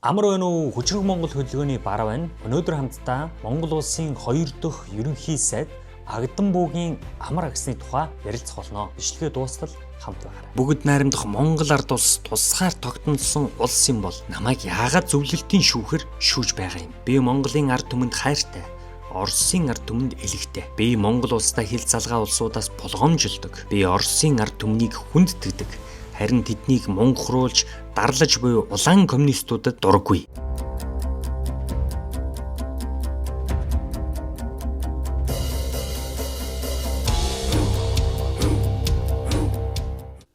Амар байна уу? Хүчрэг Монгол хөтөлбөрийн бараа байна. Өнөөдөр хамтдаа Монгол улсын 2 дахь ерөнхий сайд Агдам буугийн амар агсны тухай ярилцах болно. Бичлэгээ дуустал хамт байгаарай. Бүгд найрамдах Монгол ард улс тусгаар тогтнолсон улс юм бол намайг яагаад зөвлөлтийн шүүхэр шүүж байгаа юм? Би Монголын ард түмэнд хайртай. Оросын ард түмэнд элэгтэй. Би Монгол улстай хил залгаа улсуудаас болгоомжилдог. Би Оросын ард түмнийг хүндэтгдэг. Харин тэднийг мунгахруулж, дарлаж буй улаан коммунистуудад дурггүй.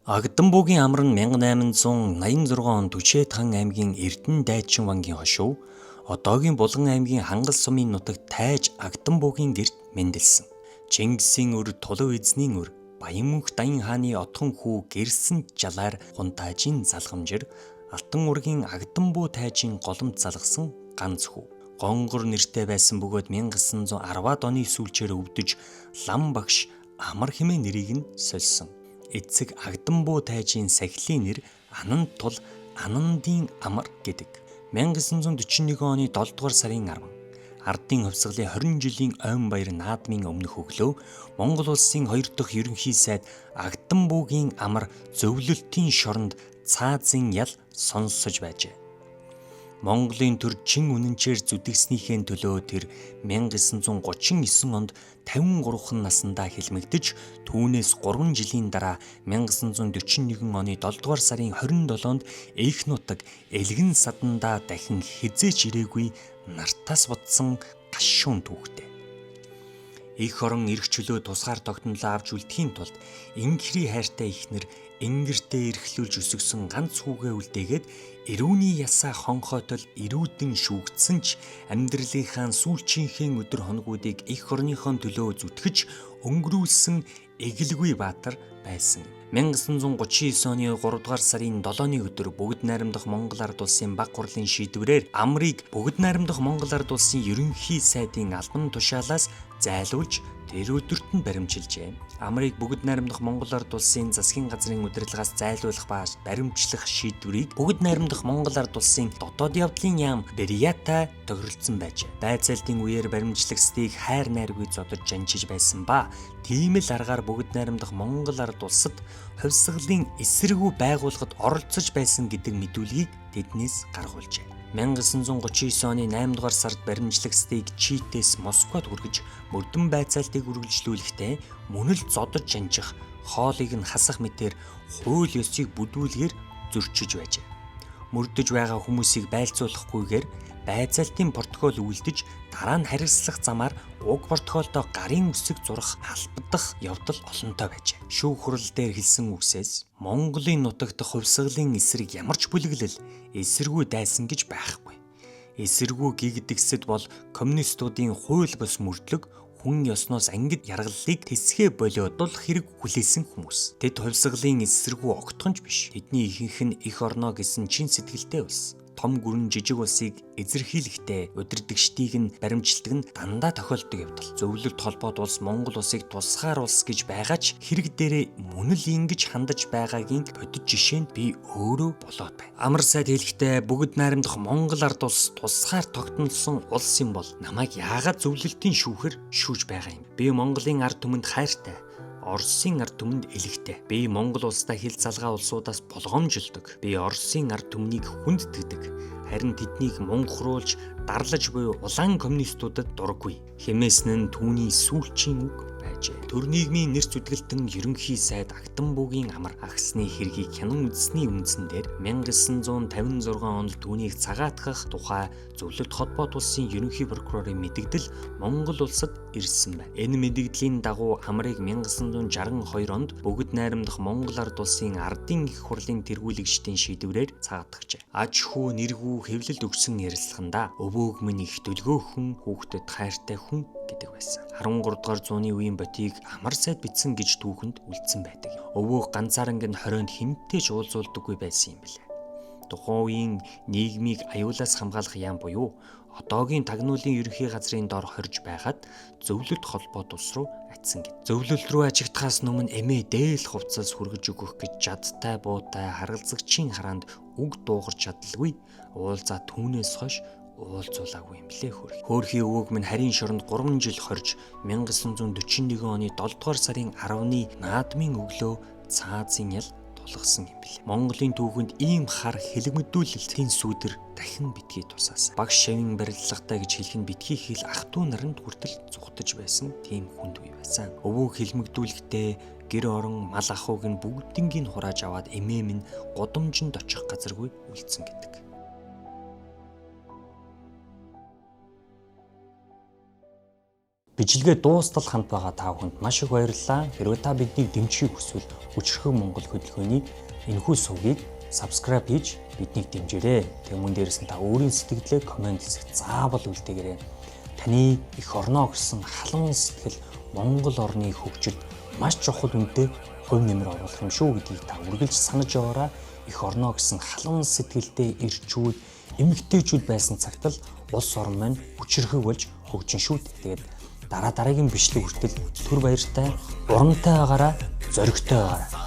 Агдам буугийн амар нь 1886 онд Түчээд хан аймгийн Эрдэнэ дайчин вангийн хошуу, одоогийн Булган аймгийн Хангал сумын нутагт тайж Агдам буугийн гэрт мэндэлсэн. Чингисийн өр, Тулав эзний өр, Баян-мөнх Даян хааны отхон хүү Гэрсэн жалаар хунтаажийн залгамжир Алтан ургийн Агдам буу тайжийн голомт залгасан ганц хүү. Гонгор нэртэй байсан бөгөөд 1910-ад оны сүүлчээр өвдөж лам багш амар хэмээн нэрийг нь сольсон. Эцэг Агдам буу тайжийн сахилын нэр Ананд тул Анандын амар гэдэг. 1941 оны 7 дугаар сарын 10 Ардын хувьсгалын 20 жилийн ойн баяр наадмын өмнөх өглөө Монгол улсын 2 дахь ерөнхий сайд Агдам буугийн амар зөвлөлтийн шоронд цаазын ял сонсож байжээ. Монголын төр чин үнэнчээр зүтгэснийхээ төлөө тэр 1939 онд 53хан наснда хэлмэгдэж түүнээс 3 жилийн дараа 1941 оны 7 дугаар сарын 27-нд Эх нутаг Элгэн садандаа дахин хизээч ирээгүй нартаас бодсон гашуун түүхтэй. Эх орон эрх чөлөө тусгаар тогтнолоо авч үлдэхийн тулд ингэхрий хайртай ихнэр ингэртээ эрхлүүлж өсгсөн ганц хүүгээ үлдээгээд эрүүний ясаа хонхойтол эрүүдэн шүүгдсэн ч амьдралынхаа сүүлчийнхээ өдөр хоногуудыг эх орныхон төлөө зүтгэж өнгөрүүлсэн эгэлгүй баатар байсан. 1939 оны 3 дугаар сарын 7-ны өдөр бүгд найрамдах Монгол ард улсын баг хурлын шийдвэрээр амрыг бүгд найрамдах Монгол ард улсын ерөнхий сайдын албан тушаалаас зайлуулж тэр өдөрт нь баримжилжээ. Амрыг бүгд найрамдах Монгол ард улсын засгийн газрын удирдлагаас зайлуулах ба баримтлах шийдвэрийг бүгд найрамдах Монгол ард улсын дотоод явдлын яам Берията тохиролцсон байж. Байцаалтын үеэр баримжлагчдыг хайр найргүй зодож жанжиж байсан ба тийм л аргаар бүгд найрамдах Монгол ард улсад хувьсгалын эсэргүү байгууллагад оролцож байсан гэдэг мэдүүлгийг тэднээс гаргуулжээ. 1939 оны 8 дугаар сард баримжлагчдыг Читээс Москвад хүргэж мөрдөн байцаалтыг үргэлжлүүлэхдээ мөн л зодож жанжих, хоолыг нь хасах мэтээр хууль ёсыг бүдүүлгээр зөрчиж байжээ. Мөрдөж байгаа хүмүүсийг байлцуулахгүйгээр байцаалтын протокол үйлдэж дараа нь хариуцлах замаар уг протоколдоо гарын үсэг зурах албадах явдал олонтой байжээ. Шүүх хурал дээр хэлсэн үгсээс Монголын нутагт хувьсгалын эсрэг ямар ч бүлэглэл эсэргүү дайсан гэж байхгүй. Эсэргүү гэгдэгсэд бол коммунистуудын хууль бус мөрдлөг хүн ёсноос ангид яргаллыг тэсгэ болиодол хэрэг хүлээсэн хүмүүс. Тэд хувьсгалын эсэргүү огтхонч биш. Тэдний ихэнх нь эх орноо гэсэн чин сэтгэлтэй улс. Том гүрэн жижиг улсыг эзэрхийлэхдээ удирдагчдыг нь баримтжилдаг нь дандаа тохиолддог явдал. Зөвлөлт холбоот улс Монгол улсыг тусгаар улс гэж байгаа ч хэрэг дээрээ мөн л ингэж хандаж байгаагийн бодит жишээ нь би өөрөө болоод байна. Амар сайд хэлэхдээ бүгд найрамдах Монгол ард улс тусгаар тогтнолсон улс юм бол намайг яагаад зөвлөлтийн шүүхэр шүүж байгаа юм? Би Монголын ард түмэнд хайртай. Оросын ард түмэнд элэгтэй. Би Монгол улстай хил залгаа улсуудаас болгоомжилдог. Би Оросын ард түмнийг хүндэтгдэг. Харин тэднийг мунгахруулж, дарлаж буй улаан коммунистуудад дурггүй. Хэмээсэн нь түүний сүүлчийн үг байжээ. Төр нийгмийн нэр зүтгэлтэн ерөнхий сайд Агдам буугийн амар агсны хэргийг хянан үзсний үндсэн дээр 1956 онд түүнийг цагаатгах тухай зөвлөлт холбоот улсын ерөнхий прокурорын мэдэгдэл Монгол улсад ирсэн байна. Энэ мэдэгдлийн дагуу амрыг 1962 онд бүгд найрамдах Монгол ард улсын ардын их хурлын тэргүүлэгчдийн шийдвэрээр цаатгажээ. Аж хүү нэргүй хэвлэлд өгсөн ярилцлаганда өвөөг минь их дөлгөөхөн хүүхдэд хайртай хүн гэдэг байсан. 13 дугаар зууны үеийн ботийг амар сайд бичсэн гэж түүхэнд үлдсэн байдаг. Өвөөх ганцаарнгийн хорионд хэмтэж уулзуулдаггүй байсан юм билээ. Тухайн үеийн нийгмийг аюулаас хамгаалах яам буюу одоогийн тагнуулын ерөнхий газрын дор хорж байгаад зөвлөлт холбоот улс руу үлдсэн гэв. Зөвлөлт рүү ажигдахаас өмнө эмээ дээл хувцас хүргэж өгөх гэж жадтай буутай харгалзагчийн хараанд үг дуугарч чадалгүй. Уулзаа түүнээс хойш уулзуулаагүй юм блэ хөрх. Хөөрхийн өвөг минь харийн шоронд 3 жил хорж 1941 оны 7 дугаар сарын 10-ны наадмын өглөө цаазын ял тулгасан юм блэ. Монголын түүхэнд ийм хар хэлэгмэдүүлэлтийн сүудэр дахин битгий тусаасан. Багш шавийн барилгатай гэж хэлэх нь битгий хэл ах トゥ наранд хүртэл зүгтэж байсан тийм хүнд үе байсан. Өвөг хэлмэгдүүлэхдээ гэр орон мал ахуйг нь бүгднийг хурааж аваад эмээ минь гудамжинд очих газаргүй үлдсэн гэдэг. Бичлэгээ дуустал хамт байгаа та бүхэнд маш их баярлалаа. Хэрвээ та биднийг дэмжихийг хүсвэл Хүчирхэг Монгол хөтөлбөрийн энэхүү сувгийг subscribe хийж биднийг дэмжээрэй. Тэгмүн дээрээс нь та өөрийн сэтгэлдээ комент хэсэгт заавал үлдээгээрэй. Таны эх орноо гэсэн халуун сэтгэл Монгол орны хөгжилд маш чухал үнэтэй хувь нэмэр оруулах юм шүү гэдгийг та үргэлж санаж яваарай. Эх орноо гэсэн халуун сэтгэлдээ ирчүүд, эмэгтэйчүүд байсан цагт л улс орн маань хүчирхэг болж хөгжин шүү. Тэгээд дараагийн бичлэг хүртэл түр баяртай, урамтай байгаарай, зоригтой байгаарай.